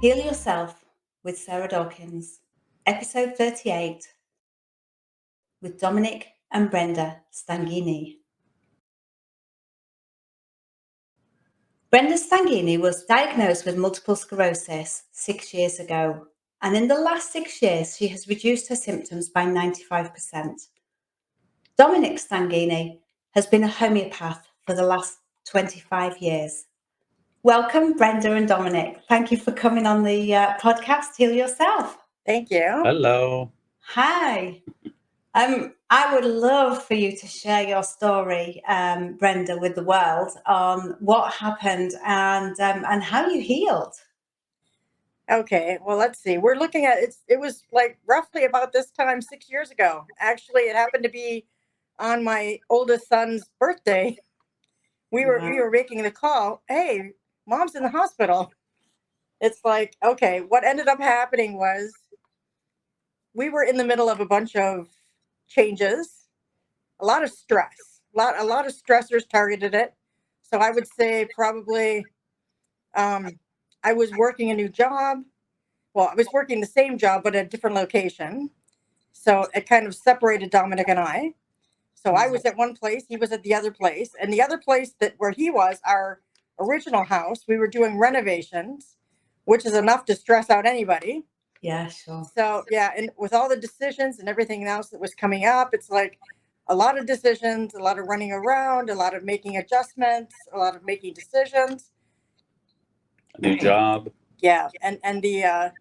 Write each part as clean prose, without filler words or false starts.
Heal Yourself with Sarah Dawkins, episode 38, with Domenic and Brenda Stanghini. Brenda Stanghini was diagnosed with multiple sclerosis 6 years ago, and in the last 6 years, she has reduced her symptoms by 95%. Domenic Stanghini has been a homeopath for the last 25 years. Welcome, Brenda and Domenic. Thank you for coming on the podcast, Heal Yourself. Thank you. Hello. Hi. I would love for you to share your story, Brenda, with the world on what happened and how you healed. Okay, well, let's see. We're looking at it was like roughly about this time 6 years ago. Actually, it happened to be on my oldest son's birthday. We were making the call. Hey, mom's in the hospital. It's like, okay, what ended up happening was we were in the middle of a bunch of changes, a lot of stress, a lot of stressors targeted it. So I would say probably I was working a new job. Well, I was working the same job, but at a different location. So it kind of separated Domenic and I. So I was at one place, he was at the other place. And the other place where he was, our original house, we were doing renovations, which is enough to stress out anybody. Yeah, sure. So, yeah, and with all the decisions and everything else that was coming up, it's like a lot of decisions, a lot of running around, a lot of making adjustments, a lot of making decisions. A new job. Yeah, and the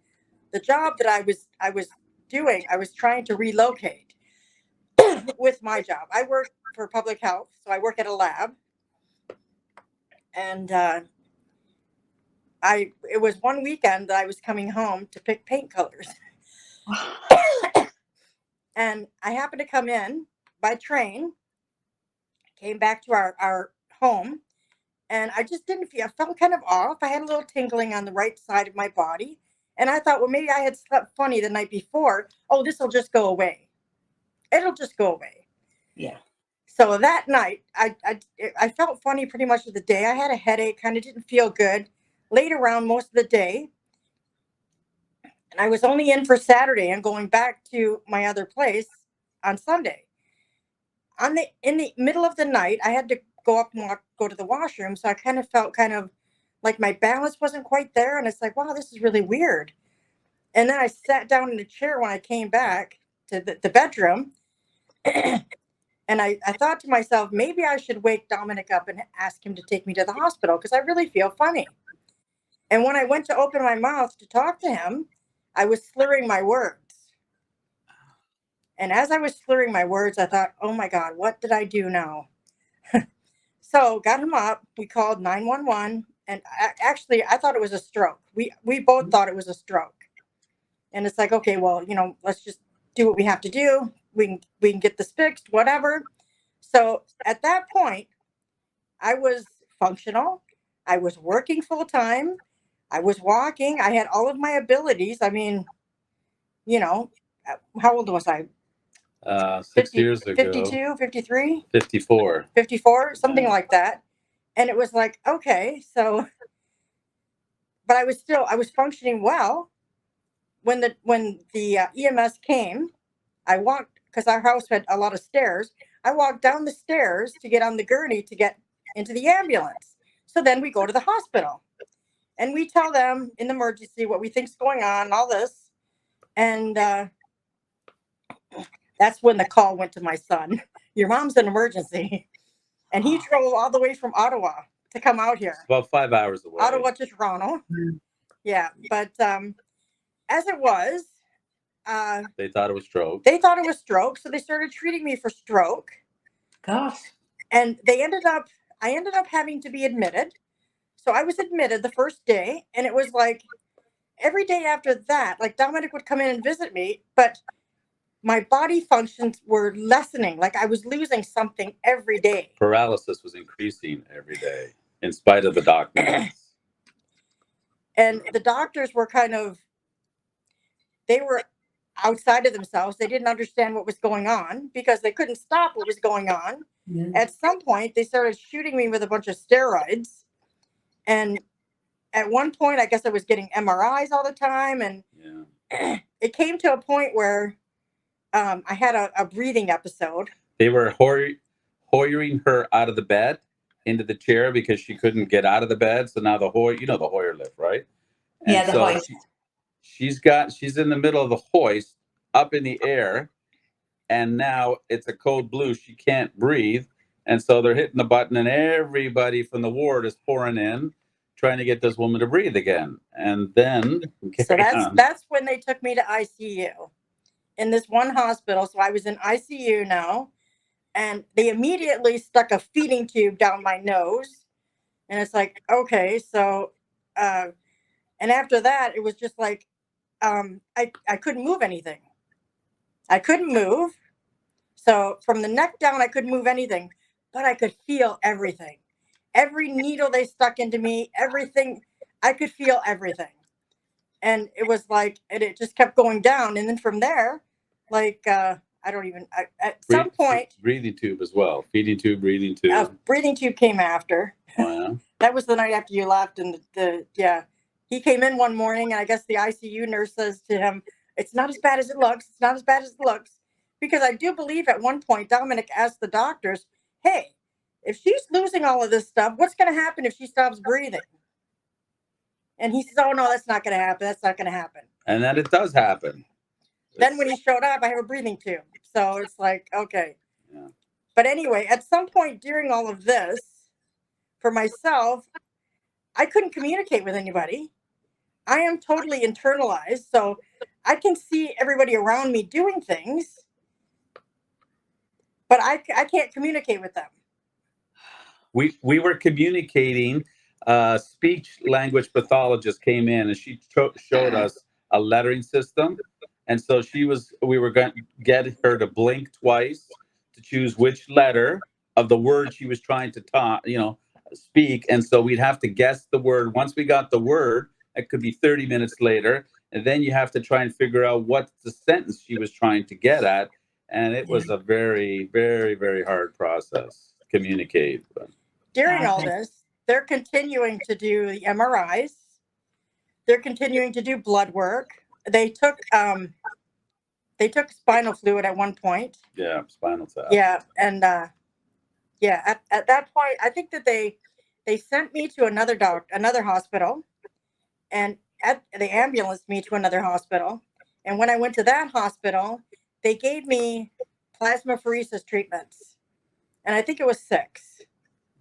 job that I was doing, I was trying to relocate with my job. I work for public health, so I work at a lab, and it was one weekend that I was coming home to pick paint colors, and I happened to come in by train, came back to our home, and I just didn't feel. I felt kind of off. I had a little tingling on the right side of my body. And I thought, well, maybe I had slept funny the night before. Oh, this will just go away. It'll just go away. Yeah. So that night, I felt funny pretty much of the day. I had a headache, kind of didn't feel good. Laid around most of the day. And I was only in for Saturday and going back to my other place on Sunday. In the middle of the night, I had to go up and go to the washroom. So I kind of felt like my balance wasn't quite there. And it's like, wow, this is really weird. And then I sat down in a chair when I came back to the bedroom. And I thought to myself, maybe I should wake Domenic up and ask him to take me to the hospital because I really feel funny. And when I went to open my mouth to talk to him, I was slurring my words. And as I was slurring my words, I thought, oh my God, what did I do now? So got him up. We called 911. And actually, I thought it was a stroke. We both thought it was a stroke. And it's like, okay, well, let's just do what we have to do. We can get this fixed, whatever. So at that point, I was functional. I was working full time. I was walking. I had all of my abilities. I mean, how old was I? 6 years ago. 52, 53? 54. 54, something like that. And it was like, okay, so, but I was functioning well. When the EMS came, I walked, because our house had a lot of stairs. I walked down the stairs to get on the gurney to get into the ambulance. So then we go to the hospital. And we tell them in the emergency what we think's going on and all this. And that's when the call went to my son. Your mom's in emergency. And he drove all the way from Ottawa to come out here. It's about 5 hours away. Ottawa to Toronto. Yeah, but as it was, they thought it was stroke. They thought it was stroke, so they started treating me for stroke. Gosh. And I ended up having to be admitted. So I was admitted the first day, and it was like every day after that, like Domenic would come in and visit me, but my body functions were lessening. Like I was losing something every day. Paralysis was increasing every day, in spite of the doctors. And the doctors were they were outside of themselves. They didn't understand what was going on because they couldn't stop what was going on. Yeah. At some point, they started shooting me with a bunch of steroids. And at one point, I guess I was getting MRIs all the time. And Yeah. it came to a point where I had a breathing episode. They were hoyering her out of the bed into the chair because she couldn't get out of the bed. So now the Hoyer lift, right? And Yeah, the so hoist. she's in the middle of the hoist up in the air, and now it's a code blue. She can't breathe. And so they're hitting the button, and everybody from the ward is pouring in, trying to get this woman to breathe again. And then So that's when they took me to ICU in this one hospital. So I was in ICU now, and they immediately stuck a feeding tube down my nose. And it's like, okay, so, and after that, it was just like, I couldn't move anything. I couldn't move. So from the neck down, I couldn't move anything, but I could feel everything. Every needle they stuck into me, everything, I could feel everything. And it was like, and it just kept going down. And then from there, like, at some point, breathing tube as well, feeding tube, breathing tube. Breathing tube came after. Oh, yeah. That was the night after you left. And he came in one morning, and I guess the ICU nurse says to him, "It's not as bad as it looks. It's not as bad as it looks." Because I do believe at one point, Domenic asked the doctors, "Hey, if she's losing all of this stuff, what's going to happen if she stops breathing?" And he says, "Oh, no, that's not going to happen. That's not going to happen." And then it does happen. Then when he showed up, I have a breathing tube. So it's like, okay. Yeah. But anyway, at some point during all of this, for myself, I couldn't communicate with anybody. I am totally internalized. So I can see everybody around me doing things, but I can't communicate with them. We were communicating. Speech language pathologist came in, and she showed us a lettering system. And so we were going to get her to blink twice to choose which letter of the word she was trying to speak. And so we'd have to guess the word. Once we got the word, it could be 30 minutes later. And then you have to try and figure out what the sentence she was trying to get at. And it was a very, very, very hard process to communicate. But during all this, they're continuing to do the MRIs. They're continuing to do blood work. They took spinal fluid at one point. Yeah, spinal tap. Yeah, and at that point, I think that they sent me to another hospital, and they ambulanced me to another hospital. And when I went to that hospital, they gave me plasmapheresis treatments, and I think it was 6.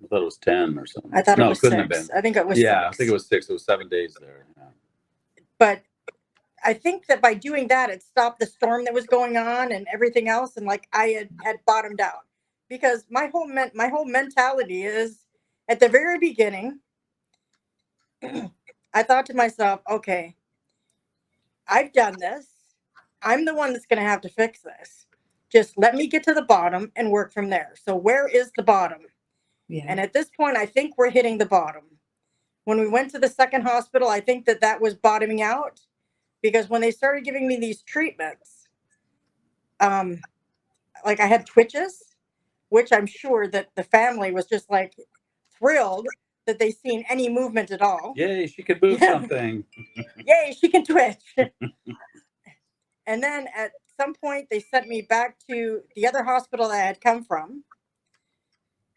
I thought it was 10 or something. I thought it was 6. Have been. I think it was 6. I think it was 6. It was 7 days there. Yeah. But I think that by doing that, it stopped the storm that was going on and everything else. And like I had bottomed out, because my whole mentality is, at the very beginning, I thought to myself, okay, I've done this. I'm the one that's going to have to fix this. Just let me get to the bottom and work from there. So where is the bottom? Yeah. And at this point, I think we're hitting the bottom. When we went to the second hospital, I think that was bottoming out, because when they started giving me these treatments, like I had twitches, which I'm sure that the family was just like thrilled that they seen any movement at all. Yay, she could move something. Yay, she can twitch. And then at some point, they sent me back to the other hospital that I had come from.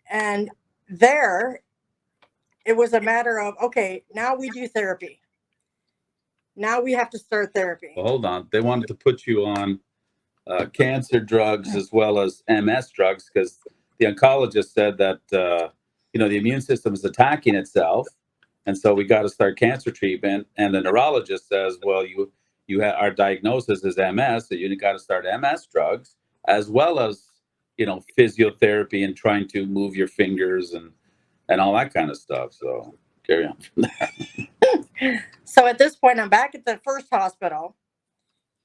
And there, it was a matter of, okay, now we do therapy. Now we have to start therapy. Well, hold on. They wanted to put you on cancer drugs as well as MS drugs, because the oncologist said that, the immune system is attacking itself. And so we got to start cancer treatment. And the neurologist says, well, our diagnosis is MS, so you got to start MS drugs as well as, physiotherapy and trying to move your fingers and all that kind of stuff. So carry on. So at this point, I'm back at the first hospital.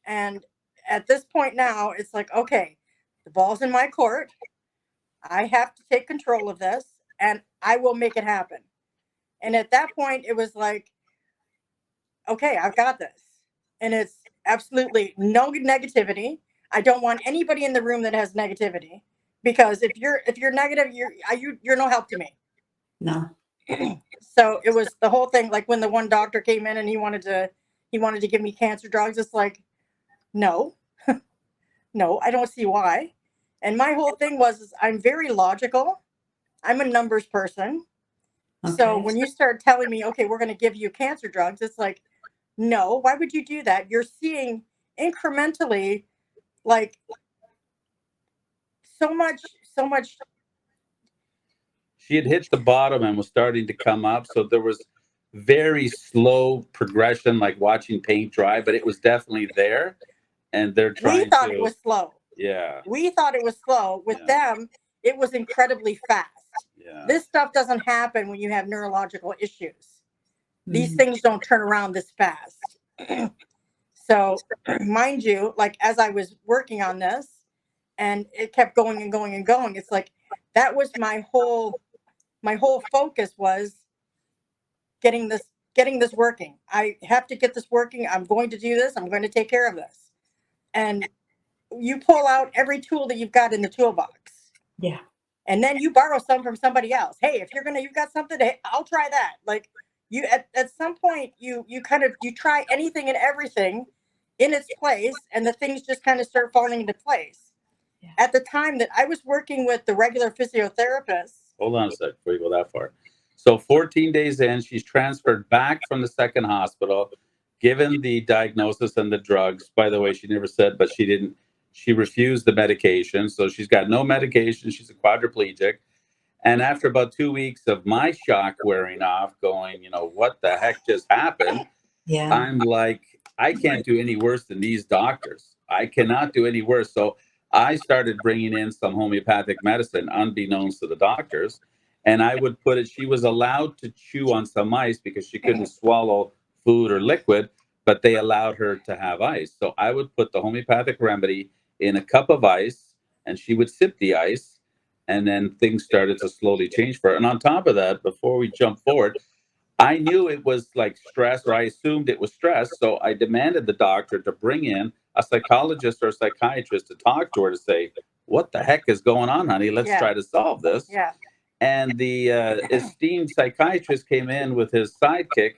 And at this point now, it's like, okay, the ball's in my court. I have to take control of this, and I will make it happen. And at that point, it was like, okay, I've got this. And it's absolutely no negativity. I don't want anybody in the room that has negativity, because if you're negative, you're no help to me. No. So it was the whole thing. Like when the one doctor came in and he wanted to give me cancer drugs. It's like, no, no, I don't see why. And my whole thing is I'm very logical. I'm a numbers person. So Okay. when you start telling me, okay, we're going to give you cancer drugs, it's like, no, why would you do that? You're seeing incrementally, like so much. She had hit the bottom and was starting to come up, so there was very slow progression, like watching paint dry, but it was definitely there, and they're We trying thought it to, was slow. yeah, We thought it was slow. With yeah, them, it was incredibly fast. yeah. This stuff doesn't happen when you have neurological issues. These Mm. things don't turn around this fast. So, mind you, like as I was working on this and it kept going and going and going, it's like that was my whole focus was getting this working. I have to get this working. I'm going to do this. I'm going to take care of this. And you pull out every tool that you've got in the toolbox. Yeah. And then you borrow some from somebody else. Hey, if you've got something, hey, I'll try that. Like you at some point you try anything and everything in its place, and the things just kind of start falling into place. Yeah. At the time that I was working with the regular physiotherapists. Hold on a sec before you go that far. So 14 days in, she's transferred back from the second hospital, given the diagnosis and the drugs. By the way, she never said, but she refused the medication. So she's got no medication. She's a quadriplegic. And after about 2 weeks of my shock wearing off, going, what the heck just happened? Yeah. I'm like, I can't do any worse than these doctors. I cannot do any worse. So I started bringing in some homeopathic medicine, unbeknownst to the doctors. And I would put it, she was allowed to chew on some ice because she couldn't swallow food or liquid, but they allowed her to have ice. So I would put the homeopathic remedy in a cup of ice and she would sip the ice. And then things started to slowly change for her. And on top of that, before we jump forward, I knew it was like stress, or I assumed it was stress. So I demanded the doctor to bring in a psychologist or a psychiatrist to talk to her to say, what the heck is going on, honey? Let's Yeah. try to solve this. Yeah. And the esteemed psychiatrist came in with his sidekick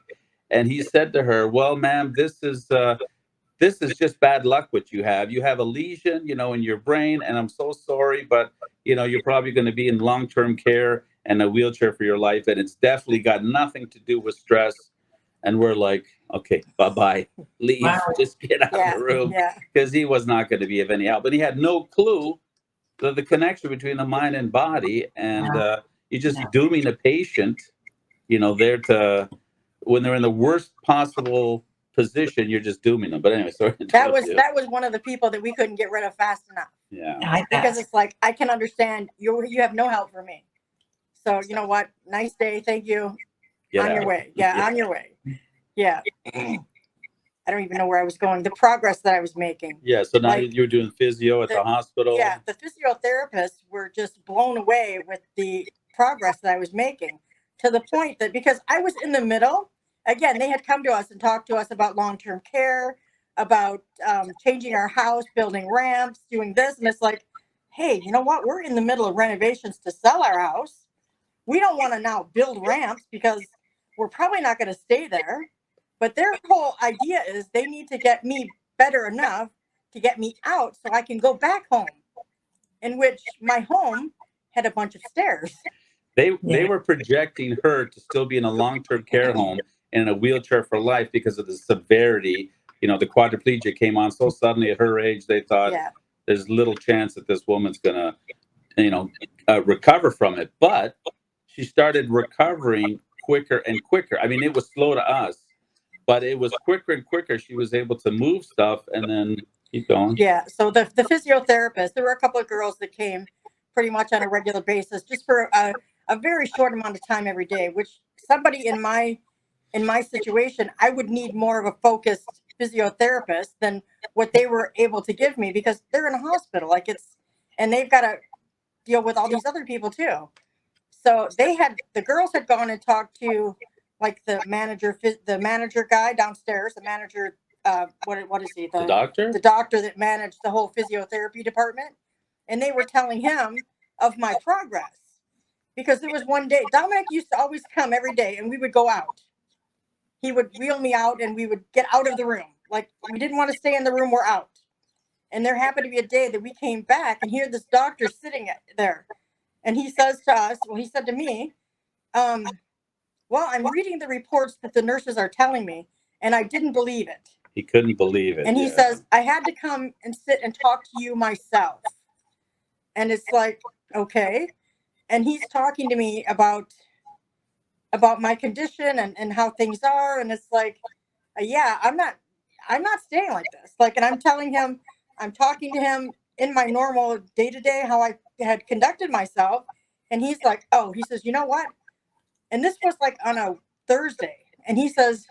and he said to her, well, ma'am, this is just bad luck what you have. You have a lesion, in your brain, and I'm so sorry, but you're probably going to be in long-term care and a wheelchair for your life, and it's definitely got nothing to do with stress. And we're like, okay, bye-bye, leave, Wow. just get out of Yeah. the room, Yeah. because he was not going to be of any help, and he had no clue the connection between the mind and body, and you're just No. dooming a patient, there to when they're in the worst possible position, you're just dooming them. But anyway, sorry to That interrupt was you. that was one of the people that we couldn't get rid of fast enough. Yeah. I Because bet. it's like I can understand you have no help for me. So you know what? Nice day, thank you. Get On out. your way. Yeah, on your way. Yeah. I don't even know where I was going. The progress that I was making. Yeah. So now Like you're doing physio at the hospital. yeah, the physiotherapists were just blown away with the progress that I was making, to the point that because I was in the middle, again, they had come to us and talked to us about long-term care, about changing our house, building ramps, doing this. And it's like, hey, you know what? We're in the middle of renovations to sell our house. We don't want to now build ramps because we're probably not going to stay there. But their whole idea is they need to get me better enough to get me out so I can go back home, in which my home had a bunch of stairs. They were projecting her to still be in a long-term care home and in a wheelchair for life because of the severity. The quadriplegia came on so suddenly at her age. They thought Yeah. there's little chance that this woman's gonna, recover from it. But she started recovering quicker and quicker. I mean, it was slow to us, but it was quicker and quicker. She was able to move stuff and then keep going. Yeah. So the physiotherapist, there were a couple of girls that came pretty much on a regular basis, just for a very short amount of time every day, which somebody in my situation, I would need more of a focused physiotherapist than what they were able to give me, because they're in a hospital. Like and they've got to deal with all these other people too. So the girls had gone and talked to like the manager guy downstairs, the manager, what is he? The doctor? The doctor that managed the whole physiotherapy department. And they were telling him of my progress. because there was one day, Domenic used to always come every day and we would go out. He would wheel me out and we would get out of the room. Like, we didn't want to stay in the room, we're out. And there happened to be a day that we came back and here this doctor sitting there. And he says to us, well, he said to me, well, I'm reading the reports that the nurses are telling me, and I didn't believe it. He couldn't believe it. And he says, I had to come and sit and talk to you myself. And it's like, okay. And he's talking to me about my condition and how things are. And it's like, yeah, I'm not staying like this. Like, and I'm telling him, I'm talking to him in my normal day-to-day, how I had conducted myself. And he's like, oh, he says, you know what? And this was like on a Thursday. And he says,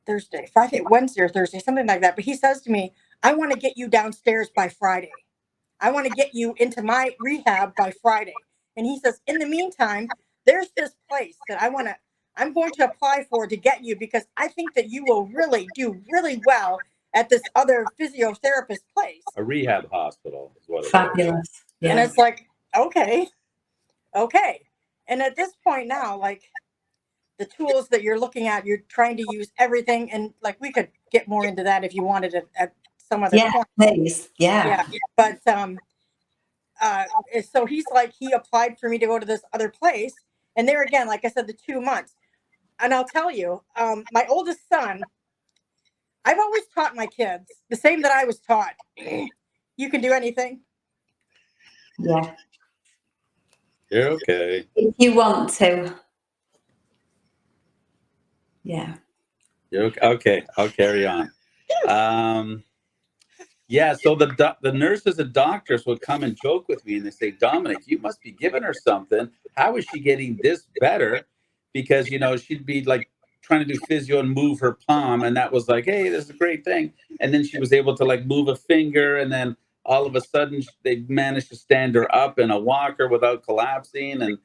Thursday, Friday, Wednesday or Thursday, something like that. But he says to me, I want to get you downstairs by Friday. I want to get you into my rehab by Friday. And he says, in the meantime, there's this place that I'm going to apply for to get you because I think that you will really do really well at this other physiotherapist place. A rehab hospital is what it Fabulous. Yeah. And it's like, okay. And at this point now, like, the tools that you're looking at, you're trying to use everything. And like, we could get more into that if you wanted it at some other point. Please. Yeah. But so he's like, he applied for me to go to this other place. And there again, like I said, the 2 months. And I'll tell you, my oldest son, I've always taught my kids the same that I was taught. You can do anything. Yeah. You're okay. If you want to. Yeah. You're okay. Okay, I'll carry on. Yeah, so the nurses and doctors would come and joke with me and they say, Domenic, you must be giving her something. How is she getting this better? Because, she'd be like trying to do physio and move her palm. And that was like, hey, this is a great thing. And then she was able to like move a finger. And then all of a sudden they managed to stand her up in a walker without collapsing.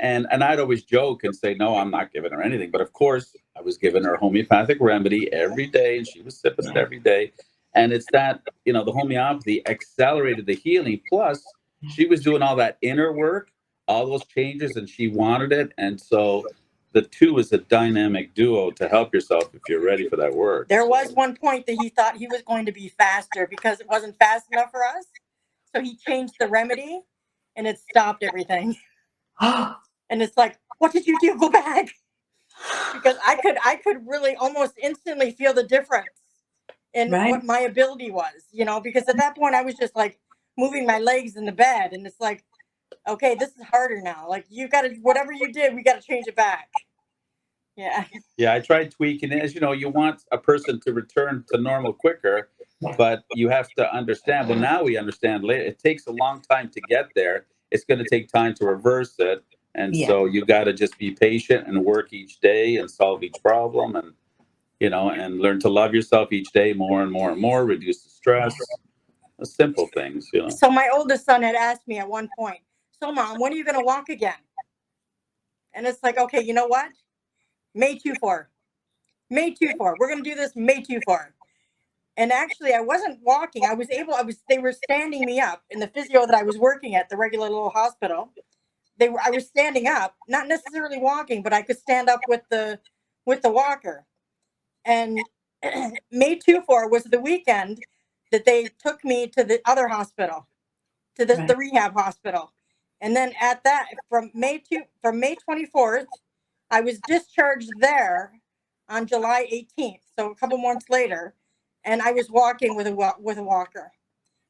And I'd always joke and say, no, I'm not giving her anything. But of course, I was giving her a homeopathic remedy every day. And she was sipping it every day. And it's that, the homeopathy accelerated the healing. Plus, she was doing all that inner work, all those changes, and she wanted it. And so the two is a dynamic duo to help yourself if you're ready for that work. There was one point that he thought he was going to be faster because it wasn't fast enough for us. So he changed the remedy and it stopped everything. And it's like, what did you do? Go back. Because I could really almost instantly feel the difference in what my ability was, because at that point I was just like moving my legs in the bed and it's like, okay, this is harder now. Like, you got to, whatever you did, we got to change it back. Yeah. Yeah, I tried tweaking it. As you know, you want a person to return to normal quicker, but you have to understand. Well, now we understand later. It takes a long time to get there. It's going to take time to reverse it. And so you got to just be patient and work each day and solve each problem and, and learn to love yourself each day more and more and more, reduce the stress, the simple things, So my oldest son had asked me at one point, so Mom, when are you going to walk again? And it's like, okay, you know what? May 2/4. May 2/4. We're going to do this May 2/4. And actually, I wasn't walking. They were standing me up in the physio that I was working at, the regular little hospital. I was standing up, not necessarily walking, but I could stand up with the walker. And May 2/4 was the weekend that they took me to the other hospital, to the rehab hospital. And then from May 24th, I was discharged there on July 18th. So a couple months later, and I was walking with a walker.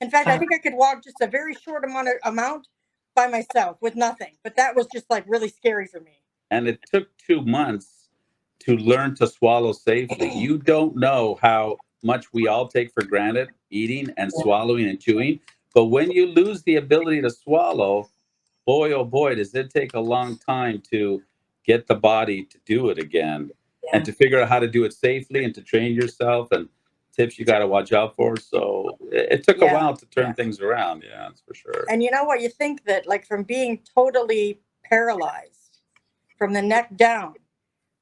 In fact, I think I could walk just a very short amount by myself with nothing. But that was just like really scary for me. And it took 2 months to learn to swallow safely. You don't know how much we all take for granted, eating and swallowing and chewing. But when you lose the ability to swallow, boy, oh boy, does it take a long time to get the body to do it again and to figure out how to do it safely and to train yourself and tips you got to watch out for. So it took a while to turn things around. Yeah, that's for sure. And you know what? You think that, like, from being totally paralyzed from the neck down,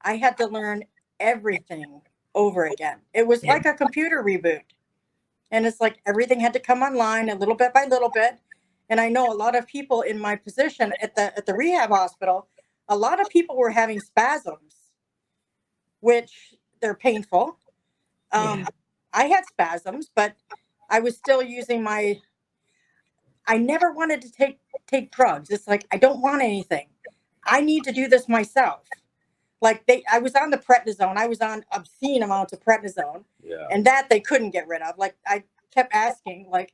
I had to learn everything over again. It was like a computer reboot. And it's like everything had to come online a little bit by little bit. And I know a lot of people in my position at the rehab hospital, a lot of people were having spasms, which they're painful. Yeah. I had spasms, but I was still using I never wanted to take drugs. It's like, I don't want anything. I need to do this myself. Like I was on the prednisone. I was on obscene amounts of prednisone, Yeah. and that they couldn't get rid of. Like I kept asking, like,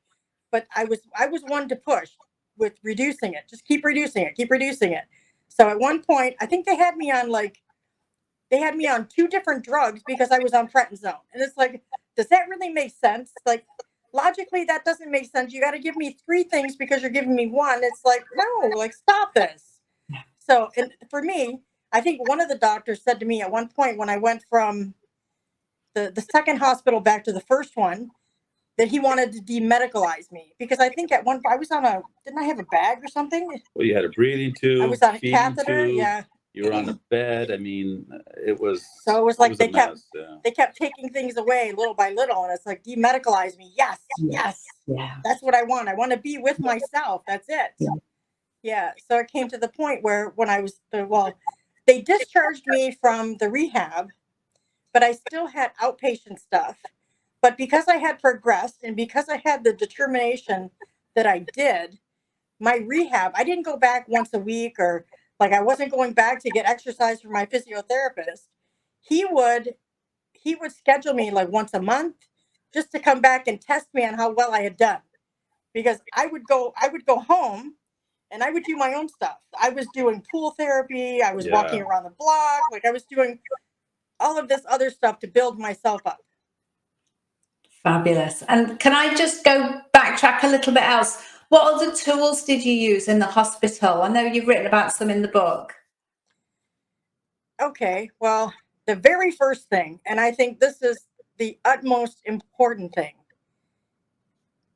but I was one to push with reducing it. Just keep reducing it, keep reducing it. So at one point, I think they had me on 2 different drugs because I was on prednisone, and it's like, does that really make sense? Like, logically, that doesn't make sense. You got to give me 3 things because you're giving me 1. It's like, no, like, stop this. So, and for me, I think one of the doctors said to me at one point when I went from the second hospital back to the first one, that he wanted to demedicalize me because I think at one point I was didn't I have a bag or something? Well, you had a breathing I tube, was on a feeding catheter. tube. Yeah. You were on a bed. I mean, it was. So it was like a mess. Yeah. they kept taking things away little by little, and it's like, demedicalize me. Yes, yes. Yeah. That's what I want. I want to be with myself. That's it. Yeah. Yeah. So it came to the point where when I was they discharged me from the rehab, but I still had outpatient stuff. But because I had progressed and because I had the determination that I did, my rehab, I didn't go back once a week, or like I wasn't going back to get exercise from my physiotherapist. He would schedule me like once a month just to come back and test me on how well I had done. Because I would go home and I would do my own stuff. I was doing pool therapy, I was walking around the block, like I was doing all of this other stuff to build myself up. Fabulous. And can I just go backtrack a little bit else? What other tools did you use in the hospital? I know you've written about some in the book. Okay, well, the very first thing, and I think this is the utmost important thing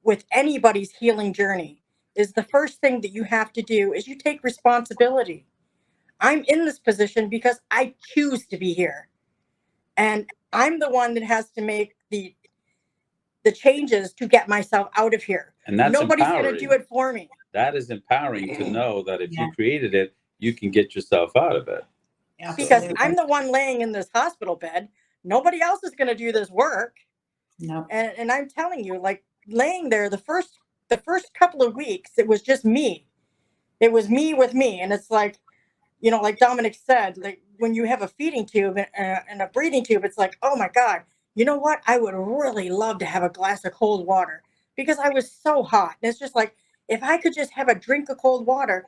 with anybody's healing journey, is the first thing that you have to do is you take responsibility. I'm in this position because I choose to be here. And I'm the one that has to make the changes to get myself out of here. And that's nobody's empowering. going to do it for me. That is empowering to know that if you created it, you can get yourself out of it. Because I'm the one laying in this hospital bed. Nobody else is going to do this work. No. And I'm telling you, like, laying there the first couple of weeks, it was just me. It was me with me. And it's like, you know, like Domenic said, like when you have a feeding tube and a breathing tube, it's like, oh my God, you know what? I would really love to have a glass of cold water because I was so hot. And it's just like, if I could just have a drink of cold water,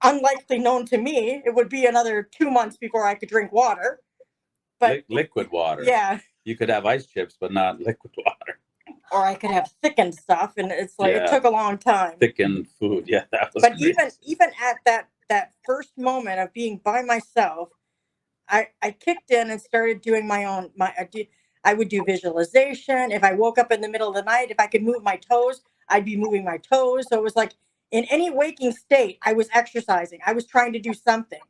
unlikely known to me, it would be another 2 months before I could drink water. But liquid water. Yeah. You could have ice chips, but not liquid water. Or I could have thickened stuff, and it's like, it took a long time. Thickened food, yeah, that was. But even at that first moment of being by myself, I kicked in and started doing my own. I would do visualization. If I woke up in the middle of the night, if I could move my toes, I'd be moving my toes. So it was like, in any waking state, I was exercising. I was trying to do something.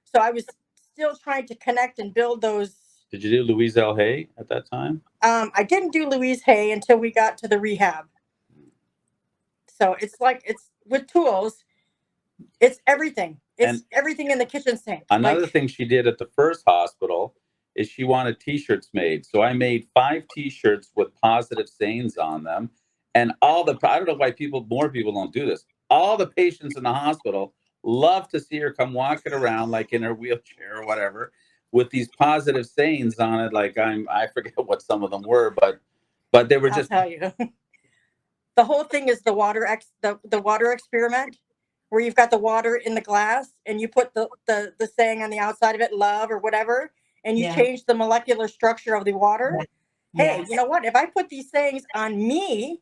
So I was still trying to connect and build those. Did you do Louise L. Hay at that time? I didn't do Louise Hay until we got to the rehab. So it's like, it's with tools, it's everything. It's everything in the kitchen sink. Another thing she did at the first hospital is she wanted t-shirts made. So I made 5 t-shirts with positive sayings on them. And I don't know why more people don't do this. All the patients in the hospital love to see her come walking around like in her wheelchair or whatever with these positive sayings on it. Like I forget what some of them were, but they were just. I'll tell you. The whole thing is the water experiment, where you've got the water in the glass and you put the saying on the outside of it, love or whatever, and you change the molecular structure of the water. Hey, you know what? If I put these sayings on me,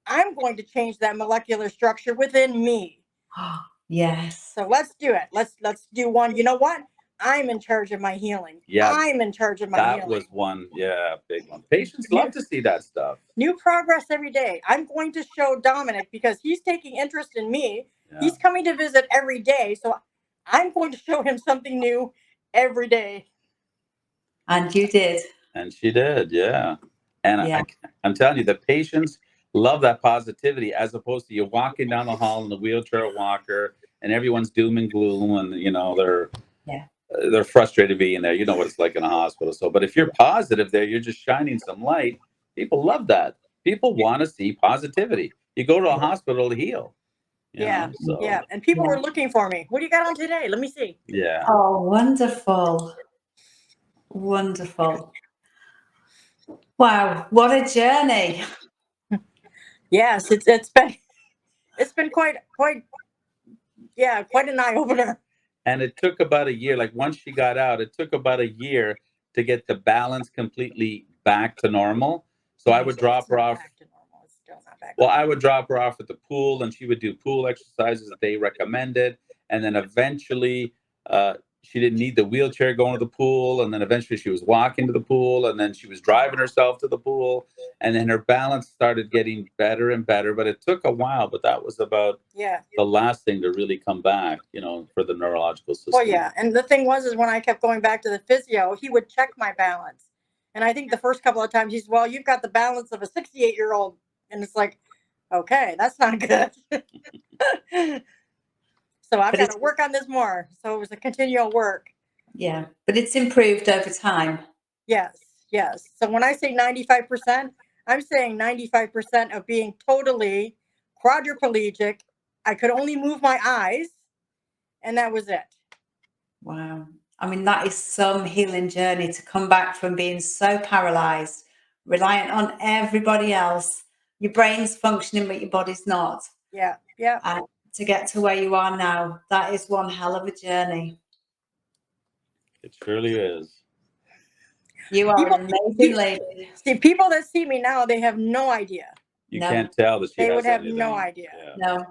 I'm going to change that molecular structure within me. Yes. So let's do it. Let's do one. You know what? I'm in charge of my healing. Yeah, I'm in charge of my healing. That was one, big one. Patients love to see that stuff. New progress every day. I'm going to show Domenic because he's taking interest in me. Yeah. He's coming to visit every day. So I'm going to show him something new every day. And you did. And she did, yeah. And I'm telling you, the patients love that positivity, as opposed to you walking down the hall in a wheelchair walker and everyone's doom and gloom, and Yeah. they're frustrated being there. You know what it's like in a hospital. So, but if you're positive there, you're just shining some light. People love that. People want to see positivity. You go to a hospital to heal. Yeah. So Yeah. And people Yeah. were looking for me. What do you got on today? Let me see. yeah. Oh, wonderful. Wonderful. Wow, what a journey. Yes, it's been quite an eye opener. And it took about a year. Like once she got out, it took about a year to get the balance completely back to normal. So I would drop her off. Back to normal. It's still not back. Well, I would drop her off at the pool, and she would do pool exercises that they recommended. And then eventually, she didn't need the wheelchair going to the pool. And then eventually, she was walking to the pool, and then she was driving herself to the pool. And then her balance started getting better and better. But it took a while. But that was about the last thing to really come back, for the neurological system. Well, yeah. And the thing is when I kept going back to the physio, he would check my balance. And I think the first couple of times he's, well, you've got the balance of a 68-year-old. And it's like, okay, that's not good. So I've got to work on this more. So it was a continual work. Yeah, but it's improved over time. Yes, yes. So when I say 95%, I'm saying 95% of being totally quadriplegic. I could only move my eyes, and that was it. Wow. I mean, that is some healing journey to come back from being so paralyzed, reliant on everybody else. Your brain's functioning, but your body's not. Yeah, yeah. And to get to where you are now, that is one hell of a journey. It surely is. You are an amazing lady. See, people that see me now, they have no idea. You can't tell that they would have no idea. No.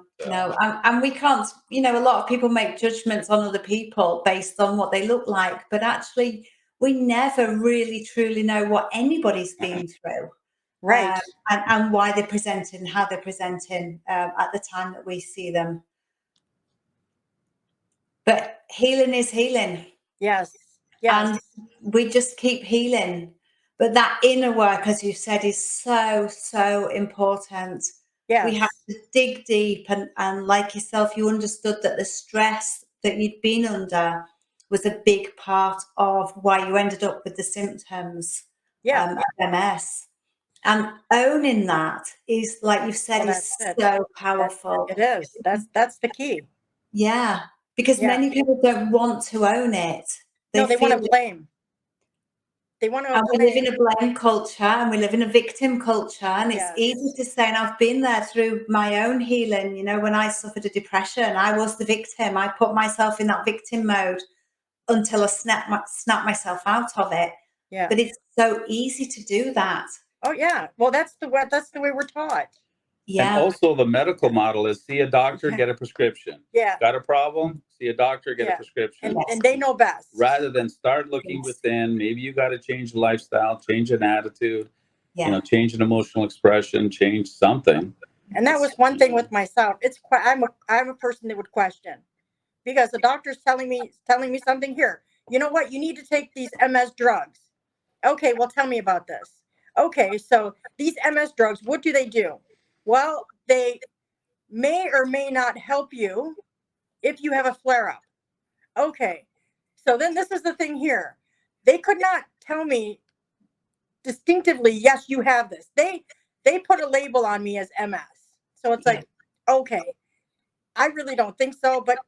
And we can't, a lot of people make judgments on other people based on what they look like, but actually we never really truly know what anybody's been through. Right. And why they're presenting, how they're presenting at the time that we see them. But healing is healing. Yes. Yes. And we just keep healing. But that inner work, as you said, is so, so important. Yes. We have to dig deep. And like yourself, you understood that the stress that you'd been under was a big part of why you ended up with the symptoms of MS. And owning that is, like you've said, is so powerful. It is. That's the key. Yeah. Because many people don't want to own it. They want to blame. They want to. And we live in a blame culture, and we live in a victim culture, and it's easy to say, and I've been there through my own healing. When I suffered a depression, I was the victim. I put myself in that victim mode until I snapped myself out of it. Yeah. But it's so easy to do that. Oh yeah. Well, that's the way we're taught. Yeah. And also the medical model is see a doctor, get a prescription. Yeah. Got a problem? See a doctor, get a prescription. And they know best. Rather than start looking within, maybe you got to change the lifestyle, change an attitude, change an emotional expression, change something. And that was one thing with myself. I'm a person that would question, because the doctor's telling me something here. You know what? You need to take these MS drugs. Okay, well, tell me about this. Okay, so these MS drugs, what do they do? Well, they may or may not help you if you have a flare-up. Okay, so then this is the thing here. They could not tell me distinctively, yes, you have this. They put a label on me as MS. So it's like, okay, I really don't think so. But,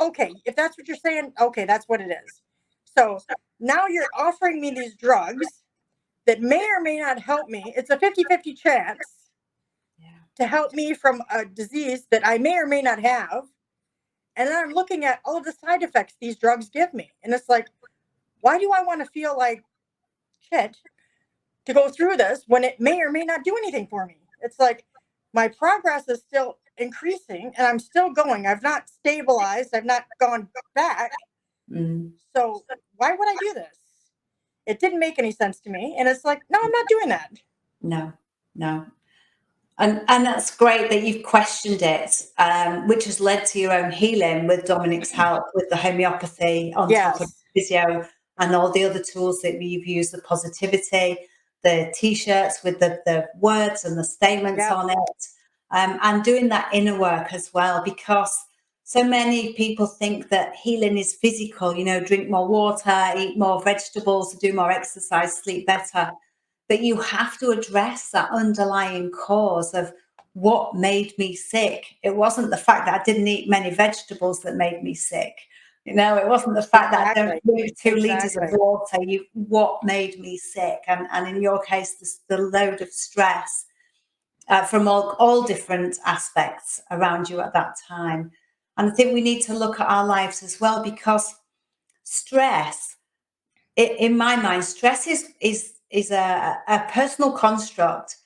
okay, if that's what you're saying, okay, that's what it is. So now you're offering me these drugs that may or may not help me. It's a 50-50 chance to help me from a disease that I may or may not have. And then I'm looking at all of the side effects these drugs give me. And it's like, why do I want to feel like shit to go through this when it may or may not do anything for me? It's like my progress is still increasing and I'm still going. I've not stabilized. I've not gone back. So why would I do this? It didn't make any sense to me. And it's like, no, I'm not doing that. No. And that's great that you've questioned it, which has led to your own healing with Dominic's help, with the homeopathy on top of physio and all the other tools that you've used, the positivity. the T-shirts with the words and the statements Yeah. on it, and doing that inner work as well, because so many people think that healing is physical, drink more water, eat more vegetables, do more exercise, sleep better. But you have to address that underlying cause of what made me sick. It wasn't the fact that I didn't eat many vegetables that made me sick. It wasn't the fact that I don't drink 2 liters of water. What made me sick? And in your case, the load of stress from all different aspects around you at that time. And I think we need to look at our lives as well, because stress, in my mind, stress is a personal construct.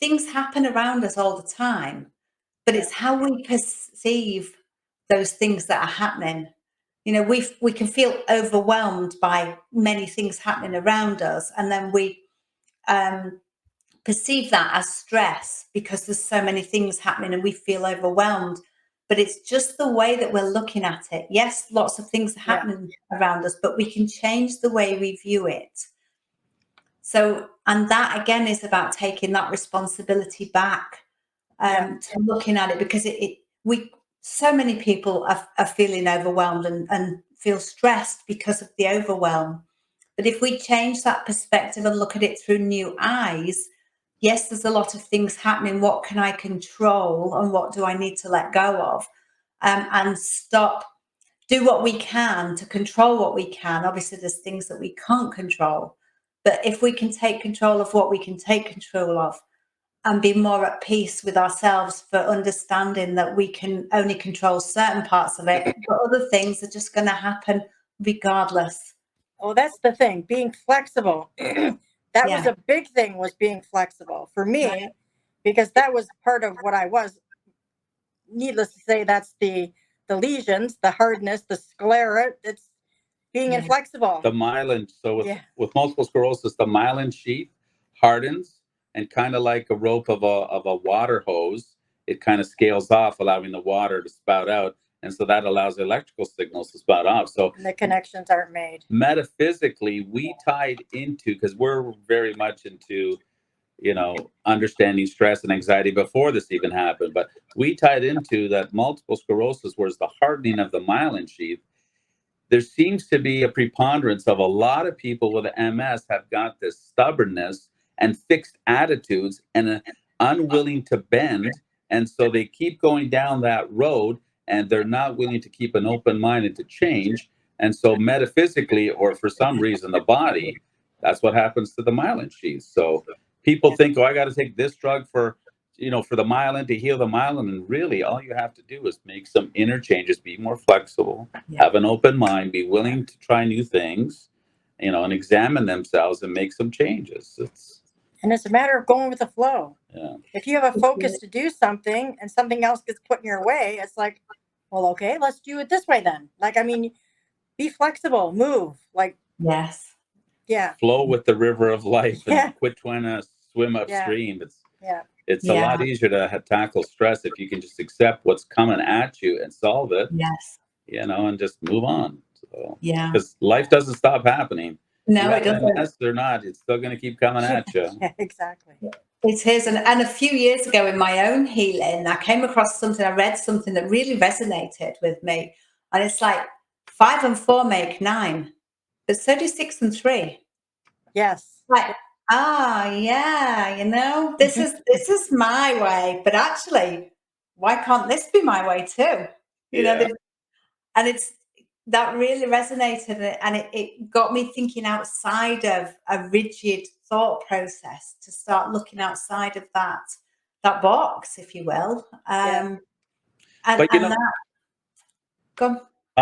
Things happen around us all the time, but it's how we perceive those things that are happening. We can feel overwhelmed by many things happening around us, and then we perceive that as stress because there's so many things happening and we feel overwhelmed. But it's just the way that we're looking at it. Yes, lots of things are happening around us, but we can change the way we view it. So, and that again is about taking that responsibility back, to looking at it, because so many people are feeling overwhelmed and feel stressed because of the overwhelm. But if we change that perspective and look at it through new eyes, yes, there's a lot of things happening. What can I control and what do I need to let go of? And do what we can to control what we can. Obviously, there's things that we can't control. But if we can take control of what we can take control of and be more at peace with ourselves for understanding that we can only control certain parts of it, but other things are just going to happen regardless. Oh, that's the thing, being flexible. That was a big thing, was being flexible for me, because that was part of what I was. Needless to say, that's the lesions, the hardness, the sclera. It's being inflexible. The myelin. So with multiple sclerosis, the myelin sheath hardens, and kind of like a rope of a water hose, it kind of scales off, allowing the water to spout out. And so that allows the electrical signals to spout off. So and the connections aren't made. Metaphysically, we tied into, because we're very much into, understanding stress and anxiety before this even happened. But we tied into that multiple sclerosis was the hardening of the myelin sheath. There seems to be a preponderance of a lot of people with MS have got this stubbornness and fixed attitudes and unwilling to bend. And so they keep going down that road, and they're not willing to keep an open mind and to change. And so metaphysically, or for some reason, the body, that's what happens to the myelin sheath. So people think, I got to take this drug for the myelin to heal the myelin. And really, all you have to do is make some inner changes, be more flexible, have an open mind, be willing to try new things, and examine themselves and make some changes. And it's a matter of going with the flow. Yeah. If you have a focus to do something and something else gets put in your way, it's like, well, okay, let's do it this way then. Be flexible, move. Flow with the river of life and quit trying to swim upstream. It's a lot easier to tackle stress if you can just accept what's coming at you and solve it. And just move on. So, because life doesn't stop happening. No, it doesn't. MS or not, it's still going to keep coming at you. Exactly. It is. And a few years ago in my own healing, I came across I read something that really resonated with me. And it's like 5 and 4 make 9, but so do 6 and 3. Yes. This is my way, but actually, why can't this be my way too? And that really resonated, and it got me thinking outside of a rigid thought process to start looking outside of that box, if you will. I'm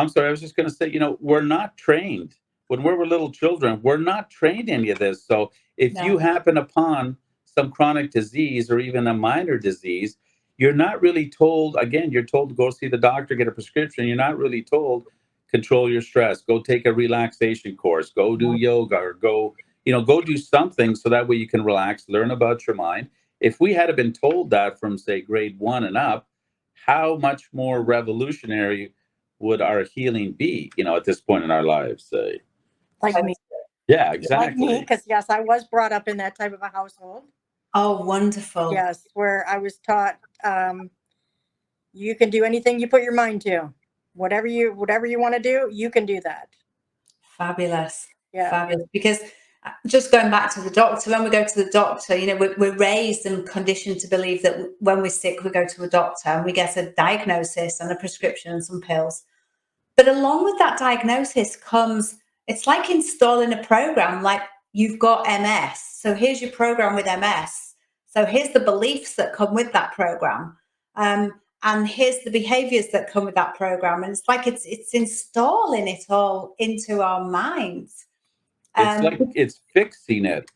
sorry, I was just going to say, we're not trained. When we were little children, we're not trained any of this. So if you happen upon some chronic disease or even a minor disease, you're not really told, again, you're told to go see the doctor, get a prescription. You're not really told, control your stress, go take a relaxation course, go do yoga, or go do something so that way you can relax, learn about your mind. If we had been told that from, say, grade 1 and up, how much more revolutionary would our healing be, at this point in our lives? Like me. Yeah, Like me, exactly. because yes, I was brought up in that type of a household. Oh, wonderful. Yes, where I was taught you can do anything you put your mind to. Whatever you want to do, you can do that. Fabulous. Yeah. Fabulous. Because just going back to the doctor, when we go to the doctor, you know, we're raised and conditioned to believe that when we're sick, we go to a doctor and we get a diagnosis and a prescription and some pills. But along with that diagnosis comes, it's like installing a program, like you've got MS. So here's your program with MS. So here's the beliefs that come with that program. And here's the behaviors that come with that program. And it's like it's installing it all into our minds. It's like it's fixing it.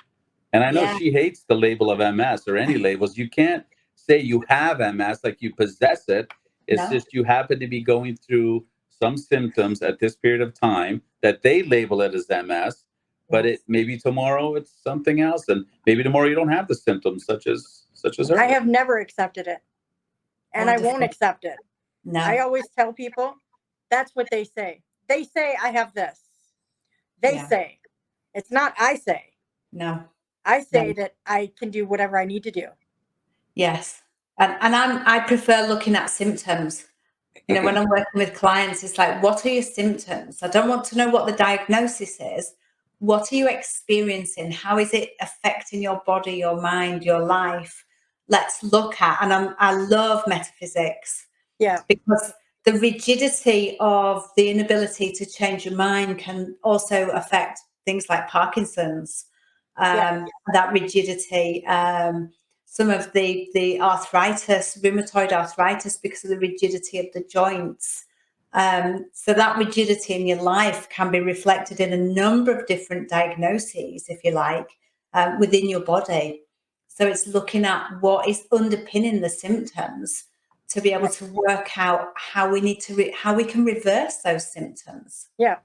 And I know Yeah, she hates the label of MS or any labels. You can't say you have MS like you possess it. It's no, just you happen to be going through some symptoms at this period of time that they label it as MS, but yes. it maybe tomorrow it's something else, and maybe tomorrow you don't have the symptoms such as her. I have never accepted it, and I won't Wonderful. accept it. I No, always tell people that's what they say. They say I have this. They yeah, say. It's not I say. no, I no. say that I can do whatever I need to do. Yes. And I prefer looking at symptoms. You know, when I'm working with clients, it's like, what are your symptoms? I don't want to know what the diagnosis is. What are you experiencing? How is it affecting your body, your mind, your life? Let's look at, and I love metaphysics Yeah. because the rigidity of the inability to change your mind can also affect things like Parkinson's. Yeah. That rigidity, some of the arthritis, rheumatoid arthritis, because of the rigidity of the joints. So that rigidity in your life can be reflected in a number of different diagnoses, if you like, within your body. So it's looking at what is underpinning the symptoms to be able to work out how we need to how we can reverse those symptoms. Yeah.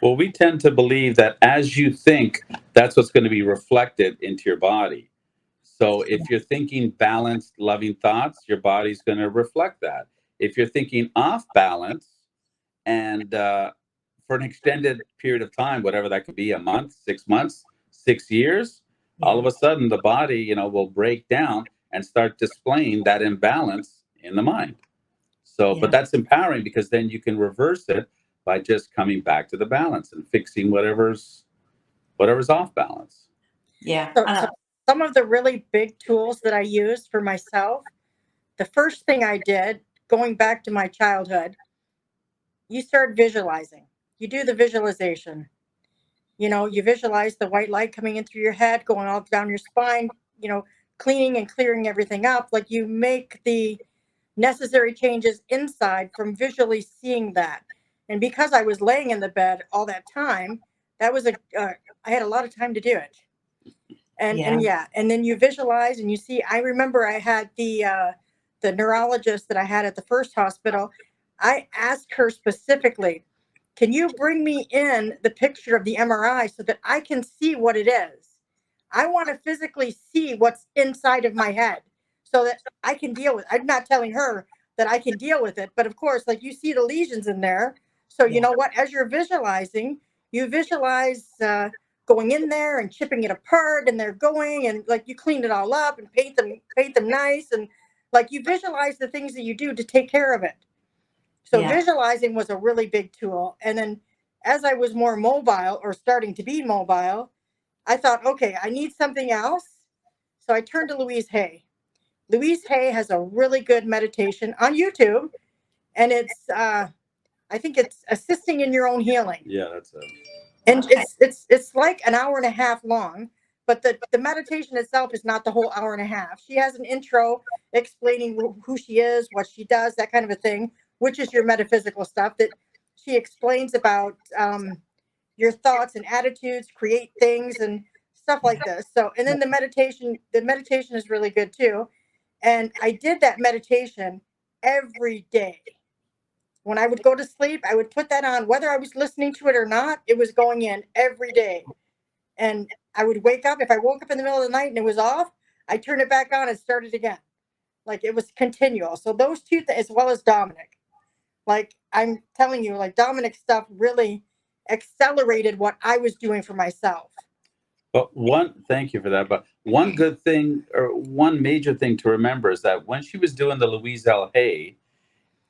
Well, we tend to believe that as you think, that's what's going to be reflected into your body. So if you're thinking balanced, loving thoughts, your body's going to reflect that. If you're thinking off balance and for an extended period of time, whatever that could be, a month, 6 months, 6 years, all Yeah, of a sudden the body, will break down and start displaying that imbalance in the mind. So, but yeah, that's empowering because then you can reverse it by just coming back to the balance and fixing whatever's off balance. yeah. So some of the really big tools that I use for myself, the first thing I did, going back to my childhood, you start visualizing. You do the visualization. You visualize the white light coming in through your head, going all down your spine, cleaning and clearing everything up. Like you make the necessary changes inside from visually seeing that. And because I was laying in the bed all that time, that was I had a lot of time to do it. And yeah, and then you visualize and you see. I remember I had the neurologist that I had at the first hospital. I asked her specifically, can you bring me in the picture of the MRI so that I can see what it is? I want to physically see what's inside of my head so that I can deal with it. I'm not telling her that I can deal with it, but of course, like you see the lesions in there. So you yeah, know what? As you're visualizing, you visualize going in there and chipping it apart, and they're going and like you clean it all up and paint them nice, and like you visualize the things that you do to take care of it. So yeah, visualizing was a really big tool. And then as I was more mobile or starting to be mobile, I thought, okay, I need something else. So I turned to Louise Hay. Louise Hay has a really good meditation on YouTube, and it's I think it's assisting in your own healing. Yeah, that's And okay, it's like an hour and a half long, but the meditation itself is not the whole hour and a half. She has an intro explaining who she is, what she does, that kind of a thing, which is your metaphysical stuff that she explains about your thoughts and attitudes create things and stuff yeah, like this. So, and then the meditation is really good too. And I did that meditation every day. When I would go to sleep, I would put that on, whether I was listening to it or not, it was going in every day. And I would wake up. If I woke up in the middle of the night and it was off, I turned it back on and started again. Like it was continual. So those two, as well as Domenic, like I'm telling you, like Domenic stuff really, accelerated what I was doing for myself. But thank you for that. But one good thing, or one major thing to remember, is that when she was doing the Louise L. Hay,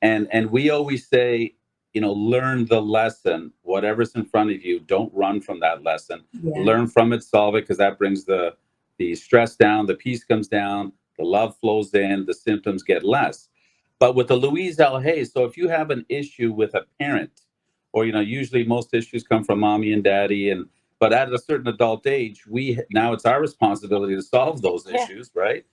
and we always say, learn the lesson, whatever's in front of you, don't run from that lesson. Yeah. Learn from it, solve it, because that brings the stress down, the peace comes down, the love flows in, the symptoms get less. But with the Louise L. Hay, so if you have an issue with a parent, or usually most issues come from mommy and daddy, but at a certain adult age, now it's our responsibility to solve those issues, right?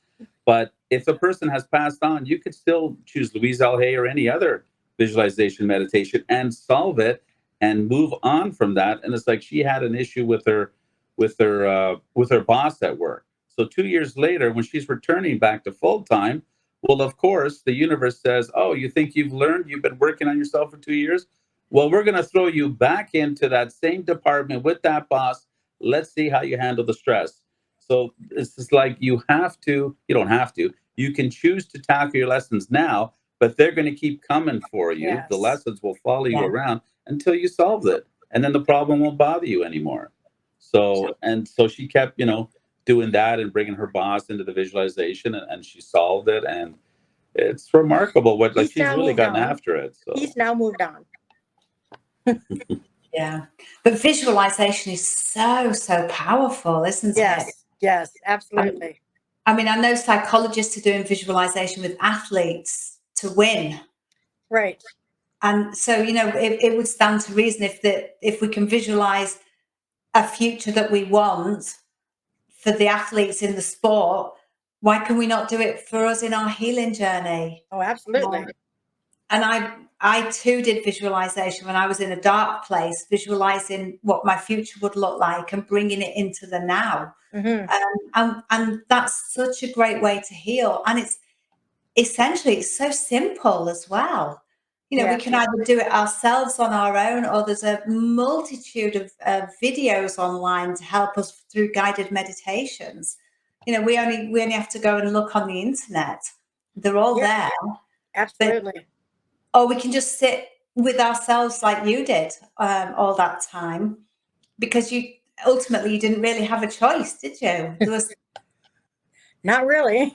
But if the person has passed on, you could still choose Louise L. Hay or any other visualization meditation and solve it and move on from that. And it's like she had an issue with her boss at work. So 2 years later, when she's returning back to full time, well, of course, the universe says, "Oh, you think you've learned? You've been working on yourself for 2 years? Well, we're going to throw you back into that same department with that boss. Let's see how you handle the stress." So it's just like you don't have to. You can choose to tackle your lessons now, but they're going to keep coming for you. Yes. The lessons will follow you Yeah. around until you solve it. And then the problem won't bother you anymore. So she kept, doing that and bringing her boss into the visualization, and she solved it. And it's remarkable she's now really moved gotten on. after it. So He's now moved on. Yeah. But visualization is so, so powerful, isn't it? Yes, absolutely. I mean, I know psychologists are doing visualization with athletes to win. Right. And so, it would stand to reason if we can visualize a future that we want for the athletes in the sport, why can we not do it for us in our healing journey? Oh, absolutely. And I too did visualization when I was in a dark place, visualizing what my future would look like and bringing it into the now. Mm-hmm. And that's such a great way to heal. And it's so simple as well. We can either do it ourselves on our own, or there's a multitude of videos online to help us through guided meditations. We only have to go and look on the internet. They're all there. Absolutely. Or we can just sit with ourselves like you did all that time, because you didn't really have a choice, did you? There was Not really.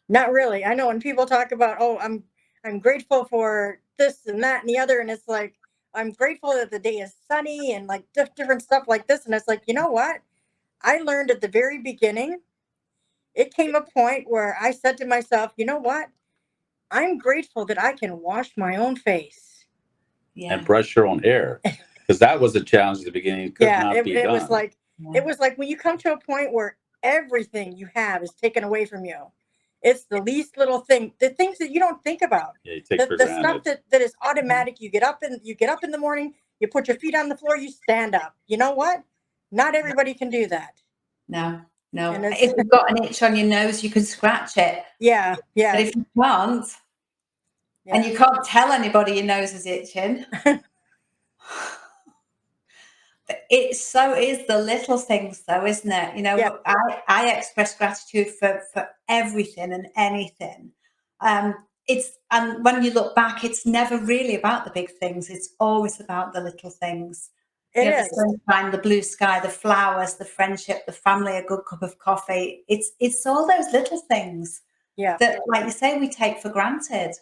Not really. I know when people talk about, oh, I'm grateful for this and that and the other, and it's like, I'm grateful that the day is sunny and like different stuff like this, and it's like, you know what? I learned at the very beginning, it came a point where I said to myself, you know what? I'm grateful that I can wash my own face. And brush your own hair, because that was a challenge at the beginning. It could not be done. It was like when you come to a point where everything you have is taken away from you. It's the least little thing, the things that you don't think about. Yeah, you take for granted. Stuff that is automatic. You get up in the morning, you put your feet on the floor, you stand up. You know what? Not everybody can do that. No. If you've got an itch on your nose, you can scratch it. Yeah. But if you can't, and you can't tell anybody your nose is itching, it so is the little things, though, isn't it? I express gratitude for everything and anything. And when you look back, it's never really about the big things. It's always about the little things. The sunshine, the blue sky, the flowers, the friendship, the family, a good cup of coffee. It's all those little things that, like you say, we take for granted.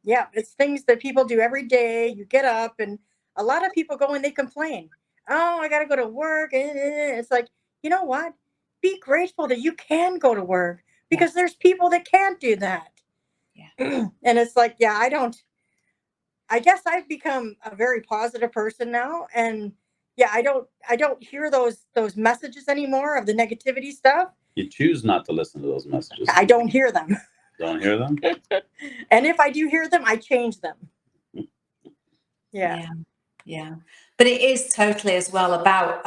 Yeah, it's things that people do every day. You get up, and a lot of people go and they complain. Oh, I got to go to work. It's like, you know what? Be grateful that you can go to work, because there's people that can't do that. Yeah. And it's like, I guess I've become a very positive person now. And I don't hear those messages anymore of the negativity stuff. You choose not to listen to those messages. I don't hear them. Don't hear them? And if I do hear them, I change them. Yeah. But it is totally as well about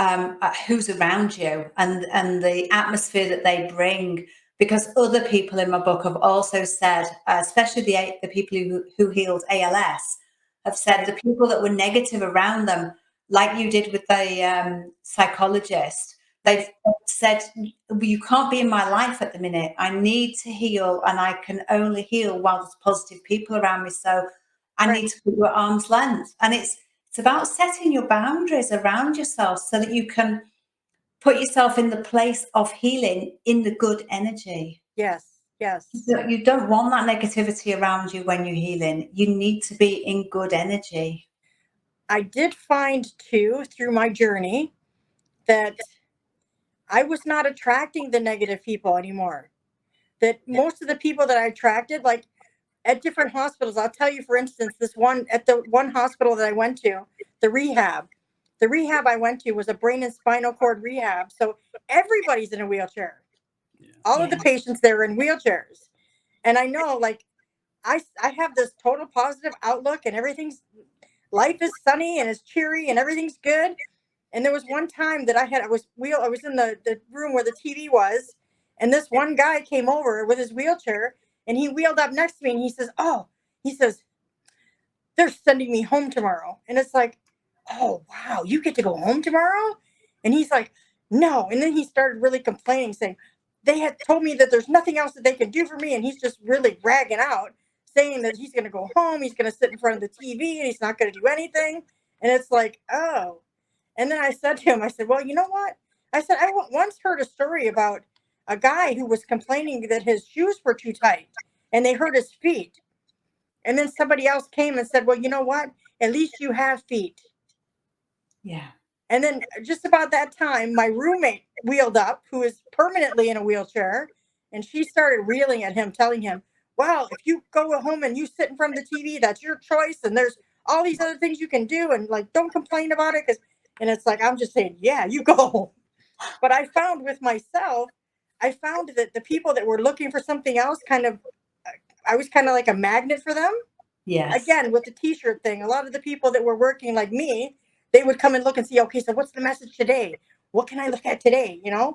who's around you and the atmosphere that they bring, because other people in my book have also said, especially the people who healed ALS, have said the people that were negative around them, like you did with the psychologist, they've said, you can't be in my life at the minute. I need to heal, and I can only heal while there's positive people around me. So I need to put you at arm's length. And it's It's about setting your boundaries around yourself so that you can put yourself in the place of healing in the good energy. Yes. Yes. You don't want that negativity around you when you're healing. You need to be in good energy. I did find too, through my journey, that I was not attracting the negative people anymore. That most of the people that I attracted, like at different hospitals, I'll tell you, for instance, at the one hospital that I went to, the rehab I went to was a brain and spinal cord rehab. So everybody's in a wheelchair. All of the patients there are in wheelchairs. And I know, like, I have this total positive outlook, and life is sunny and it's cheery and everything's good. And there was one time that I was in the room where the TV was, and this one guy came over with his wheelchair, and he wheeled up next to me, and he says, they're sending me home tomorrow. And it's like, oh, wow, you get to go home tomorrow? And he's like, no. And then he started really complaining, saying, they had told me that there's nothing else that they can do for me. And he's just really ragging out, saying that he's going to go home. He's going to sit in front of the TV and he's not going to do anything. And it's like, oh. And then I said to him, I said, well, you know what? I said, I once heard a story about a guy who was complaining that his shoes were too tight and they hurt his feet. And then somebody else came and said, well, you know what? At least you have feet. Yeah. And then just about that time, my roommate wheeled up, who is permanently in a wheelchair, and she started reeling at him, telling him, wow, if you go home and you sit in front of the TV, that's your choice. And there's all these other things you can do. And like, don't complain about it. And it's like, I'm just saying, yeah, you go. But I found with myself, that the people that were looking for something else I was kind of like a magnet for them. Yes. Again, with the t-shirt thing, a lot of the people that were working like me, they would come and look and see, okay, so what's the message today? What can I look at today? You know?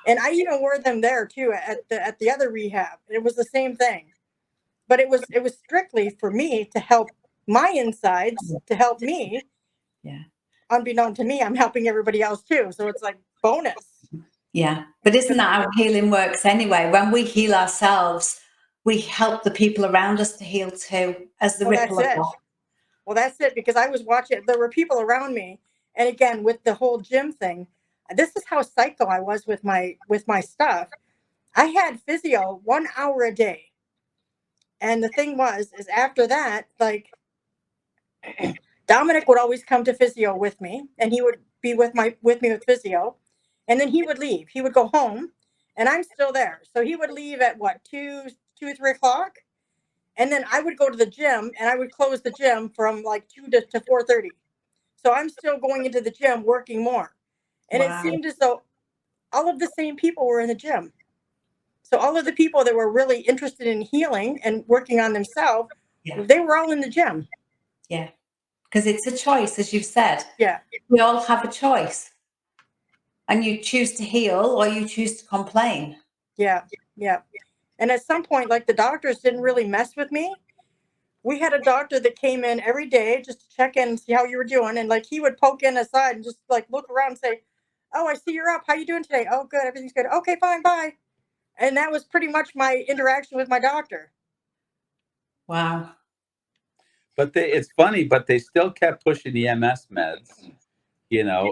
And I even wore them there too at the other rehab. It was the same thing. But it was strictly for me to help my insides, to help me. Yeah. Unbeknown to me, I'm helping everybody else too. So it's like bonus. Yeah. But isn't that how healing works anyway? When we heal ourselves, we help the people around us to heal too, as the ripple effect. Well, that's it, because I was watching, there were people around me. And again, with the whole gym thing, this is how psycho I was with my stuff. I had physio 1 hour a day. And the thing is after that, like, Domenic would always come to physio with me, and he would be with me with physio. And then he would leave. He would go home, and I'm still there. So he would leave at what, 3 o'clock? And then I would go to the gym, and I would close the gym from like 2 to 4:30. So I'm still going into the gym working more. And It seemed as though all of the same people were in the gym. So all of the people that were really interested in healing and working on themselves, they were all in the gym. Yeah. Because it's a choice, as you've said. Yeah. We all have a choice. And you choose to heal or you choose to complain. Yeah. Yeah. And at some point, like, the doctors didn't really mess with me. We had a doctor that came in every day just to check in and see how you were doing. And like, he would poke in aside and just like look around and say, oh, I see you're up. How you doing today? Oh, good. Everything's good. Okay, fine. Bye. And that was pretty much my interaction with my doctor. Wow. But it's funny, but they still kept pushing the MS meds,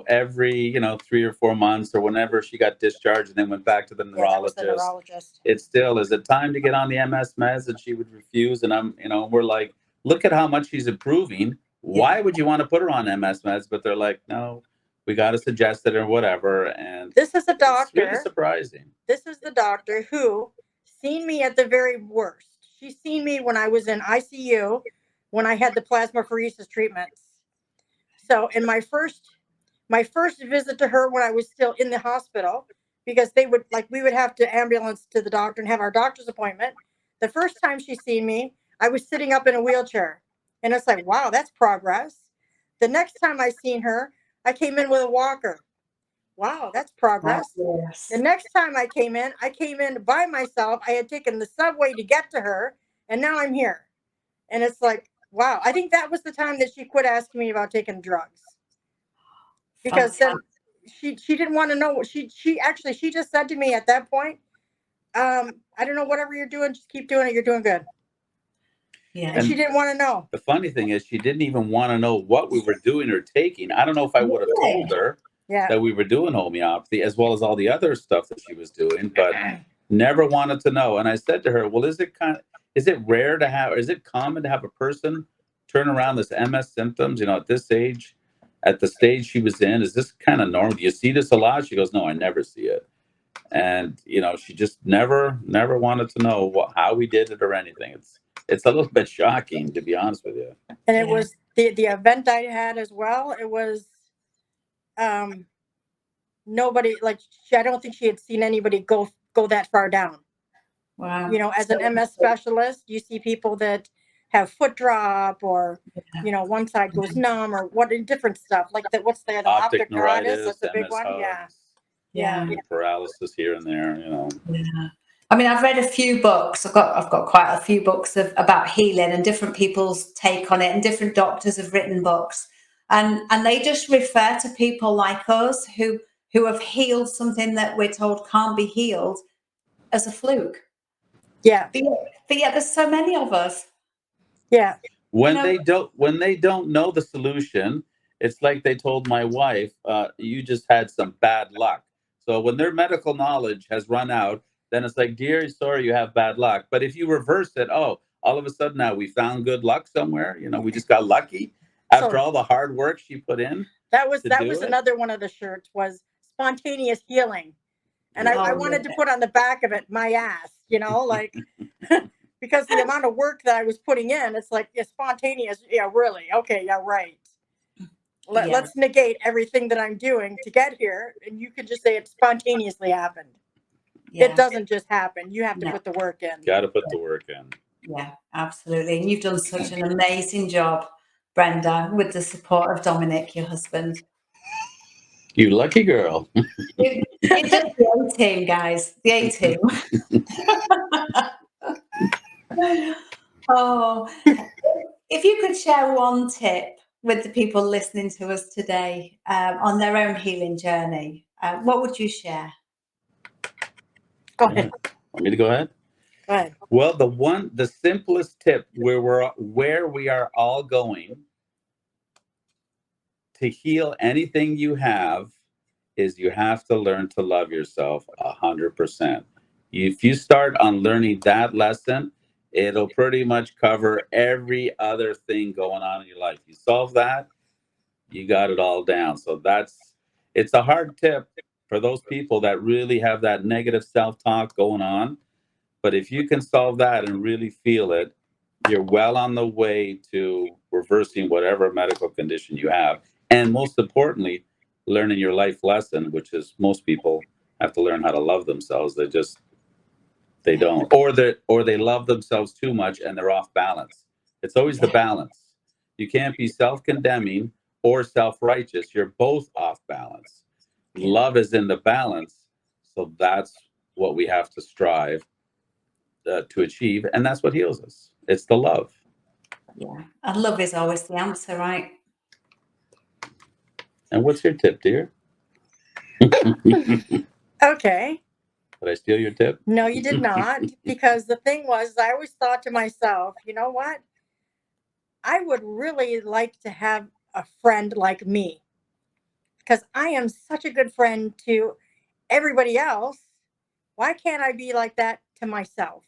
every, 3 or 4 months or whenever she got discharged and then went back to the neurologist. Yeah, the neurologist. It still, is it time to get on the MS meds? And she would refuse. And we're like, look at how much she's improving. Why would you want to put her on MS meds? But they're like, no, we got to suggest it or whatever. And this is a doctor. It's really surprising. This is the doctor who seen me at the very worst. She's seen me when I was in ICU, when I had the plasmapheresis treatments. So in my first visit to her when I was still in the hospital, because we would have to ambulance to the doctor and have our doctor's appointment. The first time she seen me, I was sitting up in a wheelchair. And it's like, wow, that's progress. The next time I seen her, I came in with a walker. Wow, that's progress. Yes. The next time I came in by myself. I had taken the subway to get to her, and now I'm here. And it's like, wow, I think that was the time that she quit asking me about taking drugs. Because then she didn't want to know what she just said to me at that point, I don't know, whatever you're doing, just keep doing it. You're doing good. Yeah. And she didn't want to know. The funny thing is, she didn't even want to know what we were doing or taking. I don't know if I would have told her Yeah. that we were doing homeopathy as well as all the other stuff that she was doing, but never wanted to know. And I said to her, well, is it rare to have, or is it common to have a person turn around this MS symptoms, at this age, at the stage she was in? Is this kind of normal? Do you see this a lot? She goes, no, I never see it. And, she just never wanted to know how we did it or anything. It's a little bit shocking, to be honest with you. And it was the event I had as well. It was nobody, like, I don't think she had seen anybody go that far down. Wow. As an MS specialist, you see people that have foot drop, or one side goes numb, or different stuff like that. What's the optic neuritis? That's a big MS one. hugs, Yeah. paralysis here and there. Yeah. I mean, I've read a few books. I've got quite a few books about healing and different people's take on it, and different doctors have written books, and they just refer to people like us who have healed something that we're told can't be healed as a fluke. Yeah. But yet there's so many of us. Yeah. When they don't know the solution, it's like they told my wife, you just had some bad luck. So when their medical knowledge has run out, then it's like, dear, sorry, you have bad luck. But if you reverse it, all of a sudden now we found good luck somewhere. We just got lucky after all the hard work she put in. That was another one of the shirts, was spontaneous healing. And I wanted to put on the back of it, my ass, like, because the amount of work that I was putting in, it's like, spontaneous. Yeah, really. Okay. Yeah, right. Let's negate everything that I'm doing to get here. And you can just say it spontaneously happened. Yeah. It doesn't just happen. You have to put the work in. Got to put the work in. Yeah, absolutely. And you've done such an amazing job, Brenda, with the support of Domenic, your husband. You lucky girl. You're just the A-team, guys. The A-team. Oh, if you could share one tip with the people listening to us today on their own healing journey, what would you share? Go ahead. Want me to go ahead? Go ahead. Well, the simplest tip where we are all going to heal anything you have is you have to learn to love yourself 100%. If you start on learning that lesson, it'll pretty much cover every other thing going on in your life. You solve that, you got it all down. So it's a hard tip for those people that really have that negative self-talk going on. But if you can solve that and really feel it, you're well on the way to reversing whatever medical condition you have. And most importantly, learning your life lesson, which is most people have to learn how to love themselves. They don't, or they love themselves too much and they're off balance. It's always the balance. You can't be self-condemning or self-righteous. You're both off balance. Love is in the balance. So that's what we have to strive to achieve. And that's what heals us. It's the love. Yeah. And love is always the answer, right? And what's your tip, dear? Okay. Did I steal your tip? No, you did not. Because the thing was, I always thought to myself, you know what? I would really like to have a friend like me, because I am such a good friend to everybody else. Why can't I be like that to myself?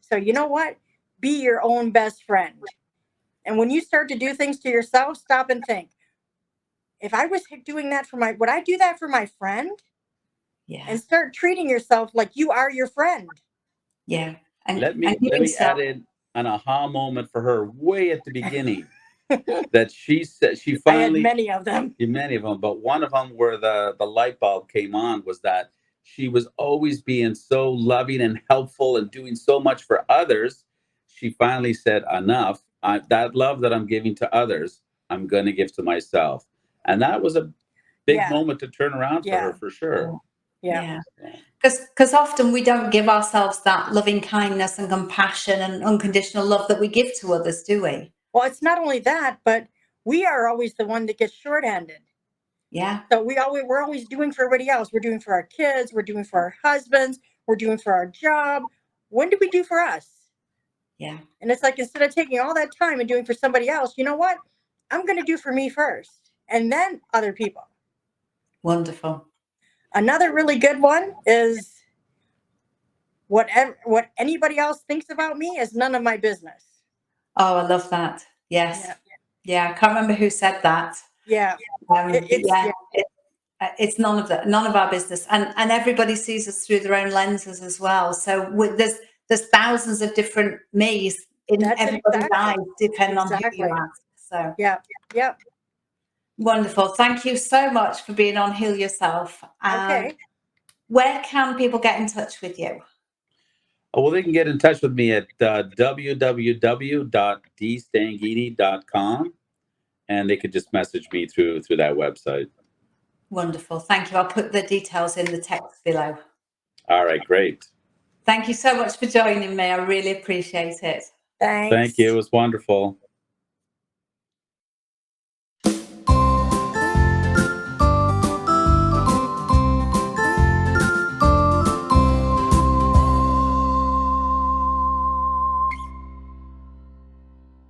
So you know what? Be your own best friend. And when you start to do things to yourself, stop and think. If I was doing that would I do that for my friend? Yeah. And start treating yourself like you are your friend. Yeah. And let me add in an aha moment for her way at the beginning. That she said she finally, I had many of them, but one of them where the light bulb came on was that she was always being so loving and helpful and doing so much for others. She finally said, enough. That love that I'm giving to others, I'm going to give to myself. And that was a big moment to turn around for her, for sure. Yeah. Because often we don't give ourselves that loving kindness and compassion and unconditional love that we give to others, do we? Well, it's not only that, but we are always the one that gets shorthanded. Yeah. So we're always doing for everybody else. We're doing for our kids. We're doing for our husbands. We're doing for our job. When do we do for us? Yeah. And it's like, instead of taking all that time and doing for somebody else, you know what? I'm going to do for me first and then other people. Wonderful. Another really good one is what anybody else thinks about me is none of my business. Oh, I love that. Yes. Yeah. I can't remember who said that. Yeah. It's none of our business, and everybody sees us through their own lenses as well. So there's thousands of different me's in everybody's eyes, depending on who you ask. So yeah. Wonderful. Thank you so much for being on Heal Yourself. Okay. Where can people get in touch with you? Well, they can get in touch with me at www.dstanghini.com, and they could just message me through that website. Wonderful. Thank you. I'll put the details in the text below. All right, great. Thank you so much for joining me. I really appreciate it. Thanks. Thank you. It was wonderful.